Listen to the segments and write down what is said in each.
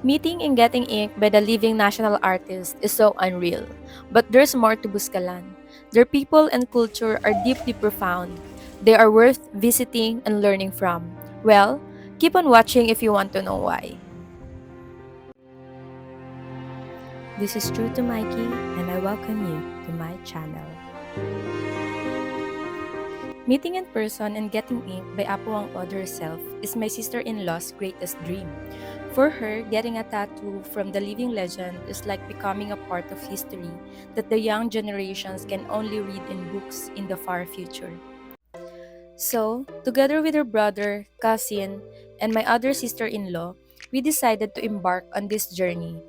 Meeting and getting inked by the living national artist is so unreal. But there's more to Buscalan. Their people and culture are deeply profound. They are worth visiting and learning from. Well, keep on watching if you want to know why. This is True to Mikey, and I welcome you to my channel. Meeting in person and getting inked by Apo Whang-Od herself is my sister-in-law's greatest dream. For her, getting a tattoo from the living legend is like becoming a part of history that the young generations can only read in books in the far future. So, together with her brother, cousin, and my other sister-in-law, we decided to embark on this journey.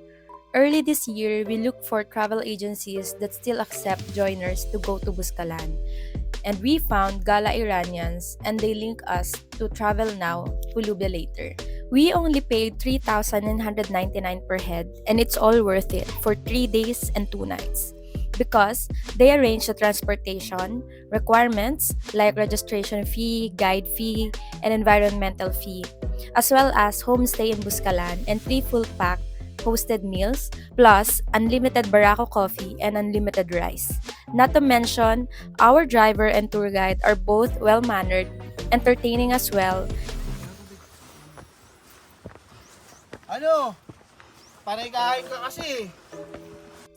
Early this year, we looked for travel agencies that still accept joiners to go to Buscalan, and we found Gala Iranians, and they link us to Travel Now, Pulube later. We only paid 3,999 per head, and it's all worth it for 3 days and 2 nights. Because they arrange the transportation, requirements like registration fee, guide fee, and environmental fee, as well as homestay in Buscalan and 3 full pack hosted meals, plus unlimited Barako coffee and unlimited rice. Not to mention, our driver and tour guide are both well-mannered, entertaining as well. Ano? Panay kahit ka kasi.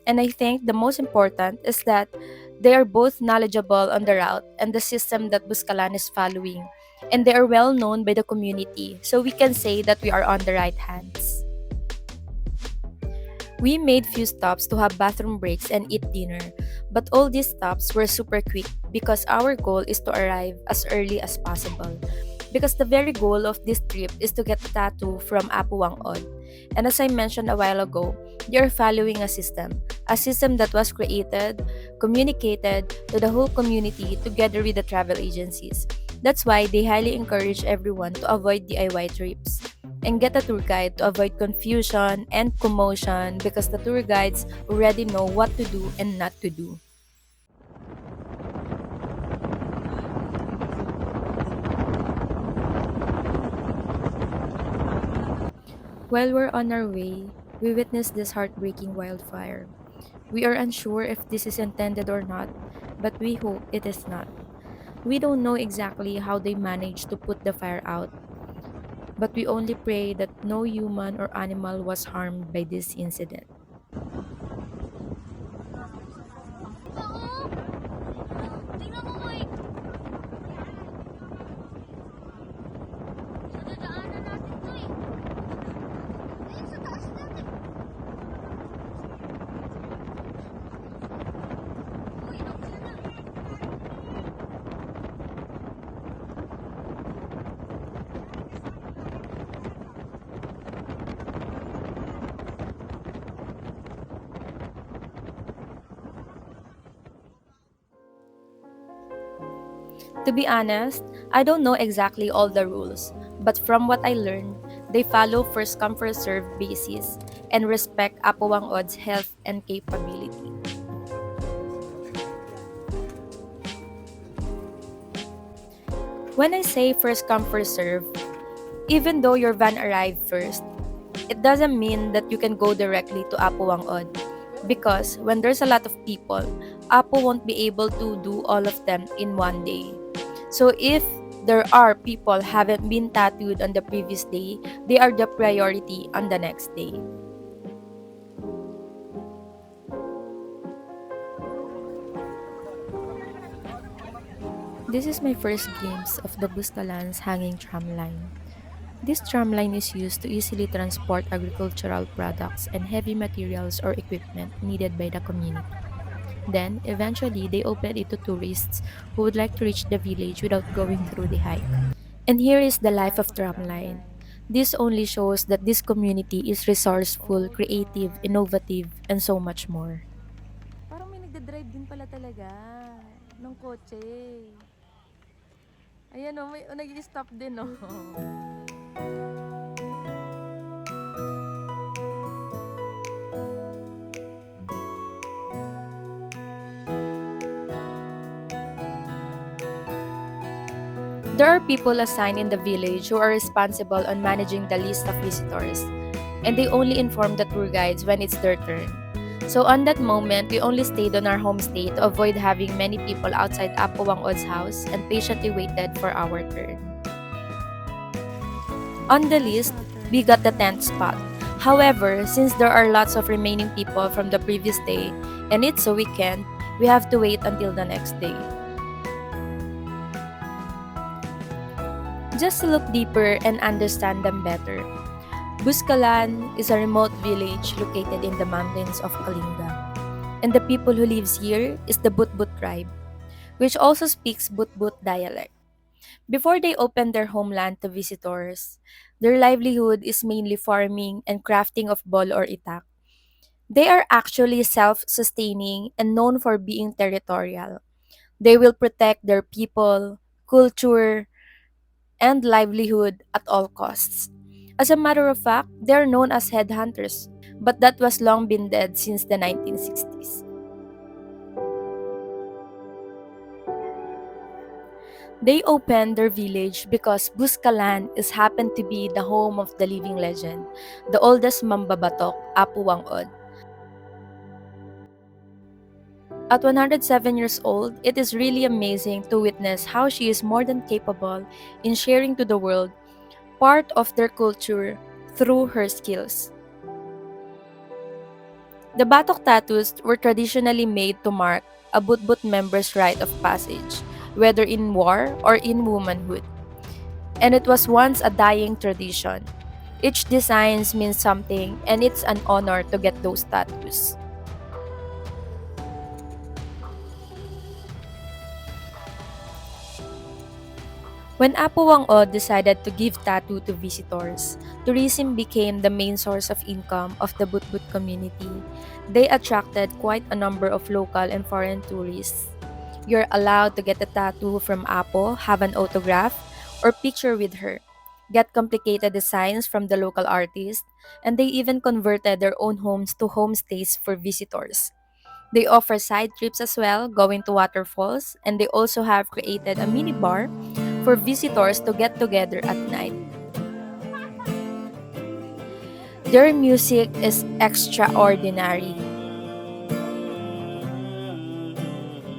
And I think the most important is that they are both knowledgeable on the route and the system that Buscalan is following. And they are well known by the community, so we can say that we are on the right hands. We made few stops to have bathroom breaks and eat dinner, but all these stops were super quick because our goal is to arrive as early as possible. Because the very goal of this trip is to get a tattoo from Apo Whang-Od. And as I mentioned a while ago, they are following a system that was created, communicated to the whole community together with the travel agencies. That's why they highly encourage everyone to avoid DIY trips and get a tour guide to avoid confusion and commotion because the tour guides already know what to do and not to do. While we're on our way, we witnessed this heartbreaking wildfire. We are unsure if this is intended or not, but we hope it is not. We don't know exactly how they managed to put the fire out, but we only pray that no human or animal was harmed by this incident. Tingnan mo, Mike. Dadaanan natin to eh. Ayun sa taas natin. Uy, nakita na. To be honest, I don't know exactly all the rules, but from what I learned, they follow first come first serve basis and respect Apo Whang-Od's health and capability. When I say first come first serve, even though your van arrived first, it doesn't mean that you can go directly to Apo Whang-Od because when there's a lot of people, Apo won't be able to do all of them in one day. So if there are people haven't been tattooed on the previous day, they are the priority on the next day. This is my first glimpse of the Buscalan's hanging tramline. This tramline is used to easily transport agricultural products and heavy materials or equipment needed by the community. Then, eventually, they opened it to tourists who would like to reach the village without going through the hike. And here is the life of Tramline. This only shows that this community is resourceful, creative, innovative, and so much more. Parang may nagda-drive din pala talaga ng kotse. Ayan o, may nag-stop din o. There are people assigned in the village who are responsible on managing the list of visitors. and they only inform the tour guides when it's their turn. So on that moment, we only stayed on our homestay to avoid having many people outside Apo Whang-Od's house and patiently waited for our turn. On the list, we got the 10th spot. However, since there are lots of remaining people from the previous day and it's a weekend, we have to wait until the next day. Just to look deeper and understand them better, Buscalan is a remote village located in the mountains of Kalinga. And the people who lives here is the Butbut Tribe, which also speaks Butbut dialect. Before they open their homeland to visitors, their livelihood is mainly farming and crafting of bol or itak. They are actually self-sustaining and known for being territorial. They will protect their people, culture, and livelihood at all costs. As a matter of fact, they are known as headhunters, but that was long been dead since the 1960s. They opened their village because Buscalan is happened to be the home of the living legend, the oldest Mambabatok, Apo Whang-Od. At 107 years old, it is really amazing to witness how she is more than capable in sharing to the world part of their culture through her skills. The Batok tattoos were traditionally made to mark a Butbut member's rite of passage, whether in war or in womanhood. And it was once a dying tradition. Each design means something, and it's an honor to get those tattoos. When Apo Whang-Od decided to give tattoo to visitors, tourism became the main source of income of the Butbut community. They attracted quite a number of local and foreign tourists. You're allowed to get a tattoo from Apo, have an autograph, or picture with her, get complicated designs from the local artist, and they even converted their own homes to homestays for visitors. They offer side trips as well, going to waterfalls, and they also have created a mini bar for visitors to get together at night. Their music is extraordinary,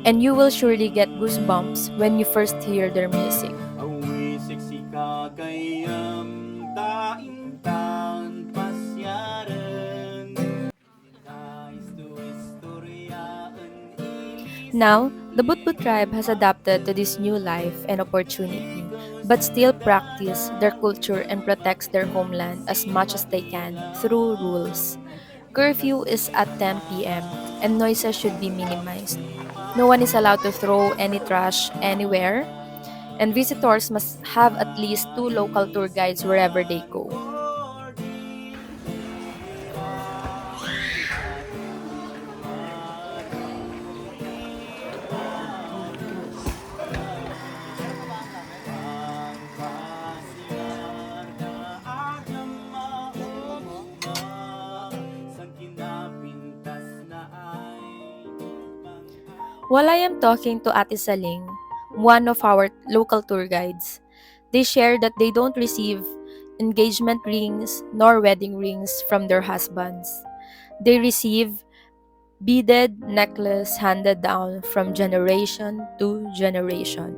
and you will surely get goosebumps when you first hear their music. Awi seksi kakayam taintan pasyaran. Nais tu istoryaan Now, the ilisin Butbut tribe has adapted to this new life and opportunity, but still practice their culture and protects their homeland as much as they can through rules. Curfew is at 10 p.m. and noises should be minimized. No one is allowed to throw any trash anywhere, and visitors must have at least two local tour guides wherever they go. While I am talking to Ate Saling, one of our local tour guides, they share that they don't receive engagement rings nor wedding rings from their husbands. They receive beaded necklace handed down from generation to generation.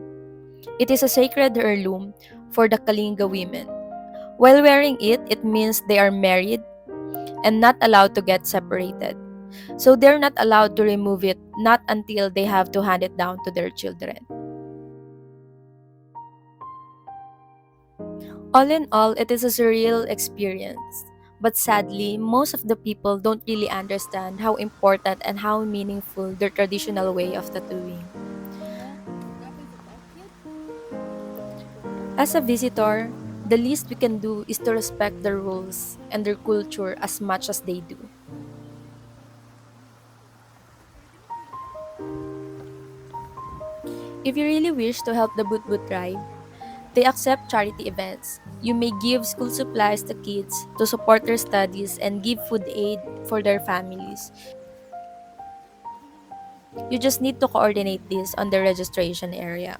It is a sacred heirloom for the Kalinga women. While wearing it, it means they are married and not allowed to get separated. So they're not allowed to remove it not until they have to hand it down to their children. All in all, it is a surreal experience. But sadly, most of the people don't really understand how important and how meaningful their traditional way of tattooing. As a visitor, the least we can do is to respect their rules and their culture as much as they do. If you really wish to help the Butbut tribe, they accept charity events. You may give school supplies to kids to support their studies and give food aid for their families. You just need to coordinate this on the registration area.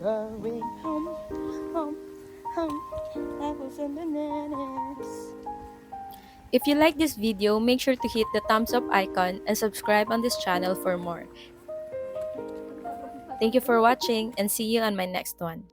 going home, home, home. Apples and bananas. If you like this video, make sure to hit the thumbs up icon and subscribe on this channel for more. Thank you for watching and see you on my next one.